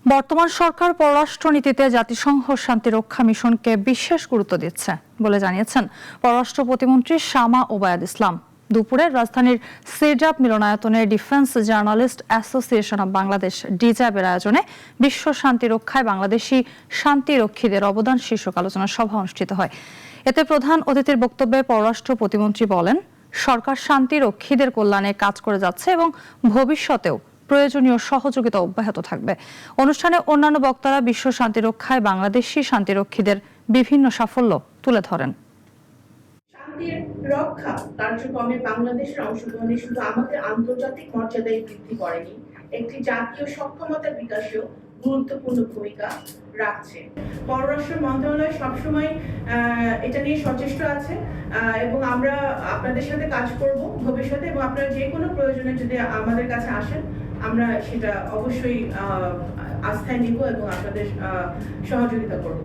বর্তমান সরকার পররাষ্ট্রনীতিতে জাতিসংঘ শান্তিরক্ষা মিশনকে বিশেষ গুরুত্ব দিচ্ছে বলে জানিয়েছেন পররাষ্ট্র প্রতিমন্ত্রী শামা ওবায়দ ইসলাম। দুপুরে রাজধানীর সিরডাপ মিলনায়তনে Defence Journalist Association of Bangladesh ডিজ্যাবের আয়োজনে বিশ্ব শান্তি রক্ষায় বাংলাদেশি শান্তিরক্ষীদের অবদান শীর্ষক আলোচনা সভা অনুষ্ঠিত হয়। এতে প্রধান অতিথির বক্তব্যে পররাষ্ট্র প্রতিমন্ত্রী বলেন, সরকার শান্তিরক্ষীদের কল্যাণে কাজ করে যাচ্ছে এবং ভবিষ্যতেও প্রয়োজনীয় সহযোগিতা অব্যাহত থাকবে। অনুষ্ঠানে অন্যান্য বক্তারা বিশ্ব শান্তি রক্ষায় বাংলাদেশি শান্তিরক্ষীদের বিভিন্ন সাফল্য তুলে ধরেন। শান্তির রক্ষা কার্যক্রমে বাংলাদেশের অংশগ্রহণে শুধু আমাদের আন্তর্জাতিক মর্যাদায় বৃদ্ধি করেনি, একটি জাতীয় সক্ষমতার বিকাশেও গুরুত্বপূর্ণ ভূমিকা রাখছে। পররাষ্ট্র মন্ত্রণালয় সবসময় এটা নিয়ে সচেষ্ট আছে এবং আমরা আপনাদের সাথে কাজ করব ভবিষ্যতে, এবং আপনারা যে কোনো প্রয়োজনে যদি আমাদের কাছে আসেন আমরা সেটা অবশ্যই আস্থায় নিব এবং আপনাদের সহযোগিতা করব।